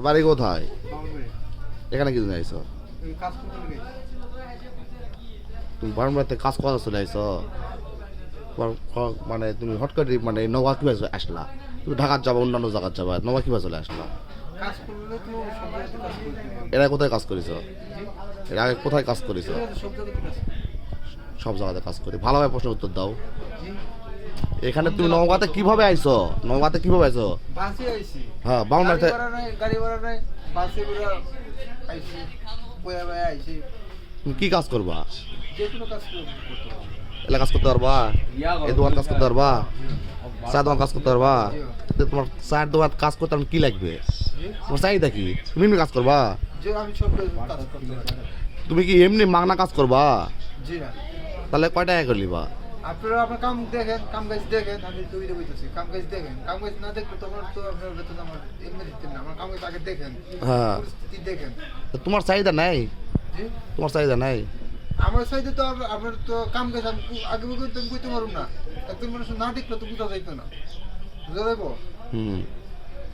বাড়ি কোথায়? এখানে কি জন্য আইছো? তুমি বারামবাড়িতে কাজ করার চলে আইছো? মানে তুমি হট করে মানে নওয়া কিভাবে আসলা? তুমি ঢাকার যাবা, অন্যান্য জায়গায় যাবা, নওয়া কিভাবে চলে আসলা? এরা কোথায় কাজ করেছো? এর আগে কোথায় কাজ করেছো? সব জায়গাতে কাজ করি। ভালোভাবে প্রশ্ন উত্তর দাও। এখানে তুমি নওগাঁতে কিভাবে আইছো? নওগাঁতে কিভাবে আইছো? বাসে আইছি। হ্যাঁ, বাউন্ডারিতে গাড়ি ভাড়া নাই, বাসে করে আইছি। বয়া বয়া আইছি। তুমি কি কাজ করবা? যে কোনো কাজ করতে পারবো। এলা কাজ করতে পারবা? এই দোকান কাজ করতে পারবা? চা দোকান কাজ করতে পারবা? তো তোমার চার দোকান কাজ করতে আমার কি লাগবে? তোমার চাহিদা কি? তুমি এমনি কাজ করবা? যে আমি সব কাজ করতে পারবো। তুমি কি এমনি মাগনা কাজ করবা? জি না। তাহলে কয় টাকা করে লিবা? আপনারা আপনার কাম দেখেন, কাম কাজ দেখেন, আমি দুইটা বলতেছি। কাম কাজ দেখেন, কাম কাজ না দেখলে তোমার তো আপনার বেতন আমার এমনি দিতেন না। আমার কাম কাজ আগে দেখেন, হ্যাঁ, পরিস্থিতি দেখেন। তো তোমার চাহিদা নাই? জি তোমার চাহিদা নাই? আমার সাইডে তো আপনার তো কাম কাজ আমি আগে তো আমি কইতে পারবো না। একজন মানুষ না দেখলে তো বুঝা যাইতো না, বুঝা যাইবো? হুম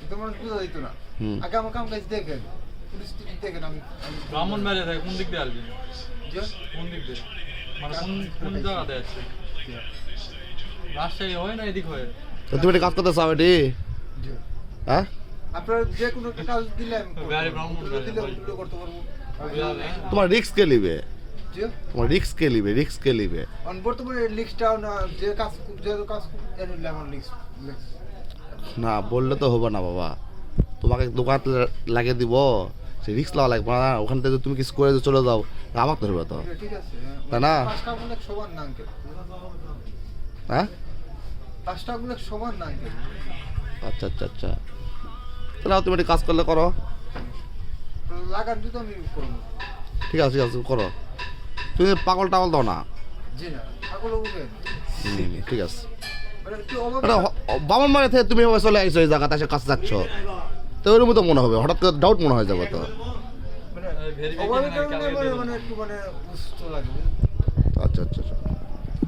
একজন মানুষ বুঝা যাইতো না। হুম। আগে আমার কাম কাজ দেখেন, পরিস্থিতি দেখেন। আমি ব্রাহ্মণবাড়িয়া থেকে কোন দিক দিয়ে আসবেন? যে কোন দিক দিয়ে? মানে কোন জায়গাতে আসছে? রাজশাহী হয় না এদিক হয়ে? তো তুমি এটা কাজ করতে চাও এটি? যে হ্যাঁ, আপনার যে কোনো একটা কাজ দিলে আমি করবো। গাড়ি ব্রাহ্মণ ওগুলো দিলে ওগুলো করতে পারবো। তোমার রিস্ক কে লিবে? যে তোমার রিস্ক কে লিবে? রিস্ক কে লিবে? বর্তমানে লিস্টটাও না, যে কাজ এনে আমার লিস্ট না বললে তো হবে না বাবা। তোমাকে দোকান লাগিয়ে দিব, সে রিস্ক লওয়া লাগবে না। ওখান থেকে তুমি কিছু করে চলে যাও, আমার তো হবে তো, ঠিক আছে। তাই না? পাঁচটা অনেক সমান না আঙ্কেল, হ্যাঁ। পাঁচটা অনেক সমান না আঙ্কেল। আচ্ছা আচ্ছা আচ্ছা, তাহলে তুমি একটু কাজ করলে করো। লাগার জুতো আমি করবো। ঠিক আছে ঠিক আছে, করো। তুমি পাগল টাগল দাও না। জি না, পাগল উঠবেন। ঠিক আছে। মানে একটু অভাব। বামন মানে থেকে তুমি এভাবে চলে আসছো এই জায়গাতে, এসে কাছে যাচ্ছ, তো ওরকম তো মনে হবে, হঠাৎ করে ডাউট মনে হয়ে যাবে তো। মানে অভাবের কারণে মানে একটু মানে বুঝতে লাগবে। আচ্ছা আচ্ছা আচ্ছা।